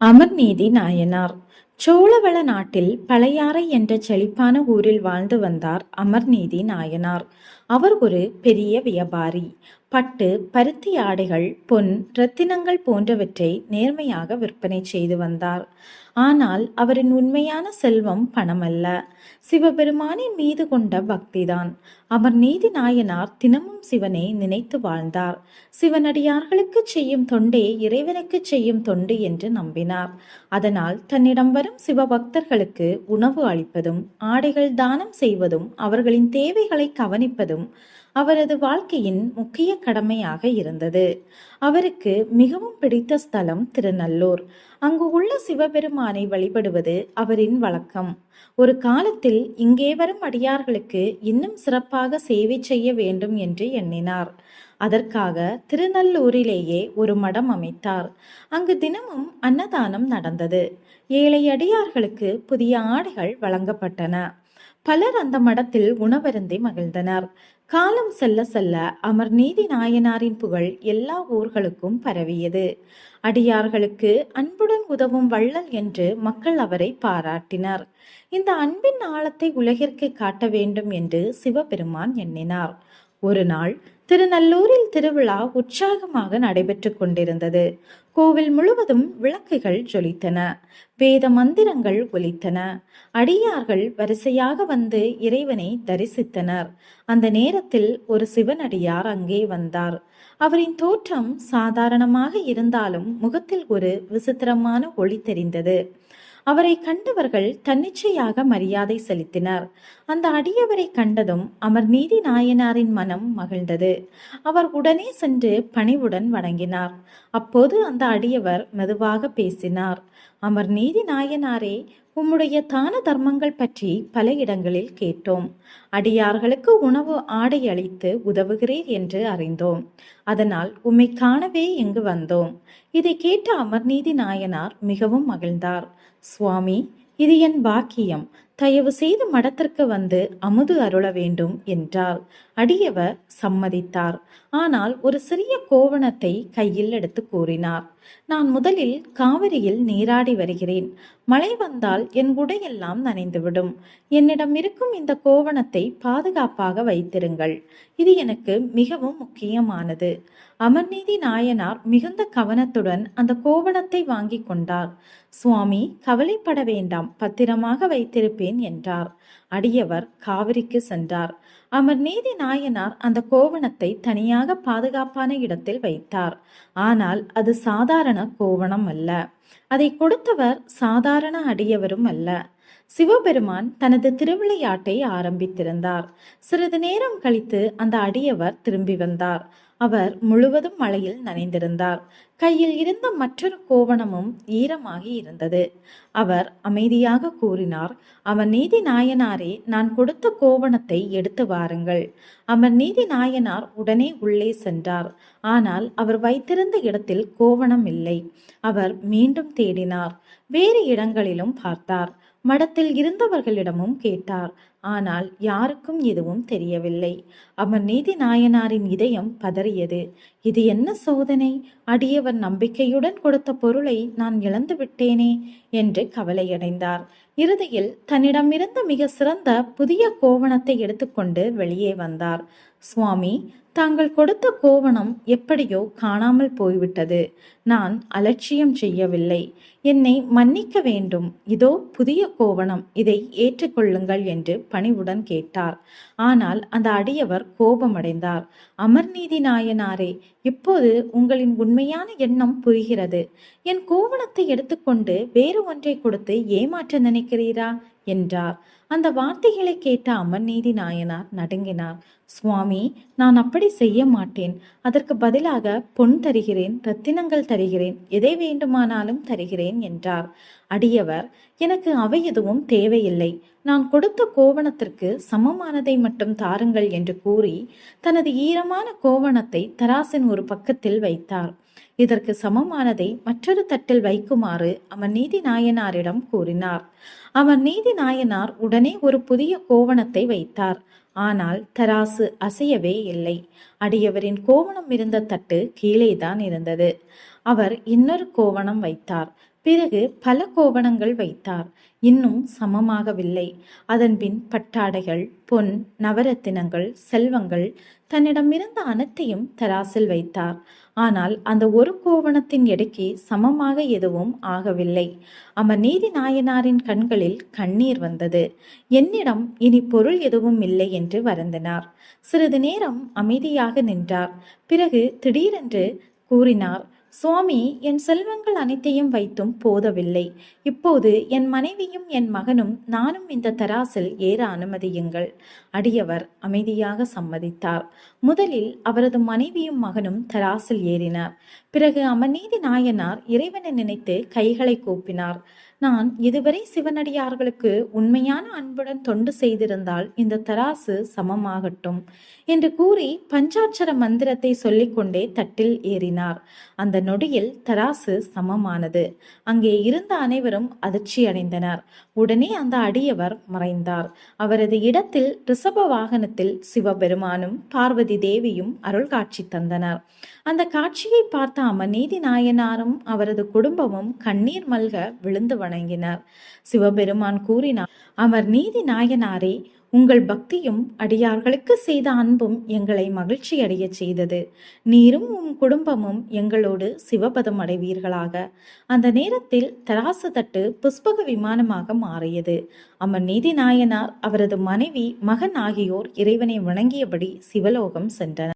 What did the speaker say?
அமர்நீதி நாயனார் சோழவள நாட்டில் பழையாறை என்ற செழிப்பான ஊரில் வாழ்ந்து வந்தார் அமர்நீதி நாயனார். அவர் ஒரு பெரிய வியாபாரி. பட்டு, பருத்தி ஆடைகள், பொன், இரத்தினங்கள் போன்றவற்றை நேர்மையாக விற்பனை செய்து வந்தார். ஆனால் அவரின் உண்மையான செல்வம் பணமல்ல, சிவபெருமானின் மீது கொண்ட பக்திதான். அமர்நீதி நாயனார் தினமும் சிவனை நினைத்து வாழ்ந்தார். சிவனடியார்களுக்கு செய்யும் தொண்டே இறைவனுக்கு செய்யும் தொண்டு என்று நம்பினார். அதனால் தன்னிடம் வரும் சிவபக்தர்களுக்கு உணவு அளிப்பதும், ஆடைகள் தானம் செய்வதும், அவர்களின் தேவைகளை கவனிப்பதும் அவரது வாழ்க்கையின் முக்கிய கடமையாக இருந்தது. அவருக்கு மிகவும் பிடித்த ஸ்தலம் திருநல்லூர். அங்கு உள்ள சிவபெருமானை வழிபடுவது அவரின் வழக்கம். ஒரு காலத்தில் இங்கே வரும் அடியார்களுக்கு இன்னும் சிறப்பாக சேவை செய்ய வேண்டும் என்று எண்ணினார். அதற்காக திருநல்லூரிலேயே ஒரு மடம் அமைத்தார். அங்கு தினமும் அன்னதானம் நடந்தது. ஏழை அடியார்களுக்கு புதிய ஆடைகள் வழங்கப்பட்டன. பலர் அந்த மடத்தில் உணவருந்தி மகிழ்ந்தனர். காலம் செல்ல செல்ல அமர்நீதி நாயனாரின் புகழ் எல்லா ஊர்களுக்கும் பரவியது. அடியார்களுக்கு அன்புடன் உதவும் வள்ளல் என்று மக்கள் அவரை பாராட்டினர். இந்த அன்பின் ஆழத்தை உலகிற்கு காட்ட வேண்டும் என்று சிவபெருமான் எண்ணினார். ஒரு நாள் திருநல்லூரில் திருவிழா உற்சாகமாக நடைபெற்று கொண்டிருந்தது. கோவில் முழுவதும் விளக்குகள் ஜொலித்தன, வேத மந்திரங்கள் ஒலித்தன. அடியார்கள் வரிசையாக வந்து இறைவனை தரிசித்தனர். அந்த நேரத்தில் ஒரு சிவனடியார் அங்கே வந்தார். அவரின் தோற்றம் சாதாரணமாக இருந்தாலும் முகத்தில் ஒரு விசித்திரமான ஒளி தெரிந்தது. அவரை கண்டவர்கள் தன்னிச்சையாக மரியாதை செலுத்தினர். அந்த அடியவரை கண்டதும் அமர்நீதி நாயனாரின் மனம் மகிழ்ந்தது. அவர் உடனே சென்று பணிவுடன் வணங்கினார். அப்போது அந்த அடியவர் மெதுவாக பேசினார். அமர்நீதி நாயனாரே, உம்முடைய தான தர்மங்கள் பற்றி பல இடங்களில் கேட்டோம். அடியார்களுக்கு உணவு ஆடை அளித்து உதவுகிறீர் என்று அறிந்தோம். அதனால் உம்மை காணவே இங்கு வந்தோம். இதை கேட்ட அமர்நீதி நாயனார் மிகவும் மகிழ்ந்தார். சுவாமி, இது என் பாக்கியம். தயவு செய்து மடத்திற்கு வந்து அமுது அருள வேண்டும் என்றார். அடியவர் சம்மதித்தார். ஆனால் ஒரு சிறிய கோவணத்தை கையில் எடுத்து கூறினார். நான் முதலில் காவிரியில் நீராடி வருகிறேன். மழை வந்தால் என் உடையெல்லாம் நனைந்துவிடும். என்னிடம் இருக்கும் இந்த கோவணத்தை பாதுகாப்பாக வைத்திருங்கள். இது எனக்கு மிகவும் முக்கியமானது. அமர்நீதி நாயனார் மிகுந்த கவனத்துடன் அந்த கோவணத்தை வாங்கி கொண்டார். சுவாமி, கவலைப்பட வேண்டாம், பத்திரமாக வைத்திருப்பேன் என்றார். அடியவர் காவிரிக்கு சென்றார். அமர்நீதி நாயனார் அந்த கோவணத்தை தனியாக பாதுகாப்பான இடத்தில் வைத்தார். ஆனால் அது சாதாரண கோவணம் அல்ல. அதை கொடுத்தவர் சாதாரண அடியவரும் அல்ல. சிவபெருமான் தனது திருவிளையாட்டை ஆரம்பித்திருந்தார். சிறிது நேரம் கழித்து அந்த அடியவர் திரும்பி வந்தார். அவர் முழுவதும் மழையில் நனைந்திருந்தார். கையில் இருந்த மற்றொரு கோவணமும் ஈரமாகி இருந்தது. அவர் அமைதியாக கூறினார், அமர்நீதி நாயனாரே, நான் கொடுத்த கோவணத்தை எடுத்து வாருங்கள். அமர்நீதி நாயனார் உடனே உள்ளே சென்றார். ஆனால் அவர் வைத்திருந்த இடத்தில் கோவணம் இல்லை. அவர் மீண்டும் தேடினார். வேறு இடங்களிலும் பார்த்தார். மடத்தில் இருந்தவர்களிடமும் கேட்டார். ஆனால் யாருக்கும் எதுவும் தெரியவில்லை. அமர்நீதி நாயனாரின் இதயம் பதறியது. இது என்ன சோதனை? அடியவர் நம்பிக்கையுடன் கொடுத்த பொருளை நான் இழந்து விட்டேனே என்று கவலையடைந்தார். இறுதியில் தன்னிடமிருந்த மிக சிறந்த புதிய கோவணத்தை எடுத்துக்கொண்டு வெளியே வந்தார். சுவாமி, தாங்கள் கொடுத்த கோவணம் எப்படியோ காணாமல் போய்விட்டது. நான் அலட்சியம் செய்யவில்லை. என்னை மன்னிக்க வேண்டும். இதோ புதிய கோவணம், இதை ஏற்றுக்கொள்ளுங்கள் என்று பணிவுடன் கேட்டார். ஆனால் அந்த அடியவர் கோபமடைந்தார். அமர்நீதி நாயனாரே, இப்போது உங்களின் உண்மையான எண்ணம் புரிகிறது. என் கோவணத்தை எடுத்துக்கொண்டு வேறு ஒன்றை கொடுத்து ஏமாற்ற நினைக்கிறீரா என்றார். அந்த வார்த்தைகளை கேட்ட அமர்நீதி நாயனார் நடுங்கினார். சுவாமி, நான் அப்படி செய்ய மாட்டேன். அதற்கு பதிலாக பொன் தருகிறேன், ரத்தினங்கள் தருகிறேன், எதை வேண்டுமானாலும் தருகிறேன் என்றார். அடியவர், எனக்கு அவை எதுவும் தேவையில்லை. நான் கொடுத்த கோவணத்திற்கு சமமானதை மட்டும் தாருங்கள் என்று கூறி தனது ஈரமான கோவணத்தை தராசின் ஒரு பக்கத்தில் வைத்தார். இதற்கு சமமானதை மற்றொரு தட்டில் வைக்குமாறு அமர்நீதி நாயனாரிடம் கூறினார். அமர்நீதி நாயனார் உடனே ஒரு புதிய கோவணத்தை வைத்தார். ஆனால் தராசு அசையவே இல்லை. அடியவரின் கோவணம் இருந்த தட்டு கீழேதான் இருந்தது. அவர் இன்னொரு கோவணம் வைத்தார். பிறகு பல கோவணங்கள் வைத்தார். இன்னும் சமமாகவில்லை. அதன்பின் பட்டாடைகள், பொன், நவரத்தினங்கள், செல்வங்கள், தன்னிடமிருந்த அனைத்தையும் தராசில் வைத்தார். ஆனால் அந்த ஒரு கோவணத்தின் எடைக்கு சமமாக எதுவும் ஆகவில்லை. அமர்நீதி நாயனாரின் கண்களில் கண்ணீர் வந்தது. என்னிடம் இனி பொருள் எதுவும் இல்லை என்று வருந்தினார். சிறிது நேரம் அமைதியாக நின்றார். பிறகு திடீரென்று கூறினார், சுவாமி, என் செல்வங்கள் அனைத்தையும் வைத்தும் போதவில்லை. இப்போது என் மனைவியும் என் மகனும் நானும் இந்த தராசில் ஏற அனுமதியுங்கள். அடியவர் அமைதியாக சம்மதித்தார். முதலில் அவரது மனைவியும் மகனும் தராசில் ஏறினார். பிறகு அமர்நீதி நாயனார் இறைவனை நினைத்து கைகளை கூப்பினார். நான் இதுவரை சிவனடியார்களுக்கு உண்மையான அன்புடன் தொண்டு செய்திருந்தால் இந்த தராசு சமமாகட்டும் என்று கூறி பஞ்சாட்சர மந்திரத்தை சொல்லிக்கொண்டே தட்டில் ஏறினார். அந்த நொடியில் தராசு சமமானது. அங்கே இருந்த அனைவரும் அதிர்ச்சி அடைந்தனர். உடனே அந்த அடியவர் மறைந்தார். அவரது இடத்தில் ரிஷப வாகனத்தில் சிவபெருமானும் பார்வதி தேவியும் அருள் காட்சி தந்தனர். அந்த காட்சியை பார்த்த அமர்நீதி நாயனாரும் அவரது குடும்பமும் கண்ணீர் மல்க விழுந்து வணங்கினர். சிவபெருமான் கூறினார், அமர்நீதி நாயனாரே, உங்கள் பக்தியும் அடியார்களுக்கு செய்த அன்பும் எங்களை மகிழ்ச்சி அடைய செய்தது. நீரும் உம் குடும்பமும் எங்களோடு சிவபதம் அடைவீர்களாக. அந்த நேரத்தில் தராசு தட்டு புஷ்பக விமானமாக மாறியது. அமர்நீதி நாயனார், அவரது மனைவி, மகன் ஆகியோர் இறைவனை வணங்கியபடி சிவலோகம் சென்றனர்.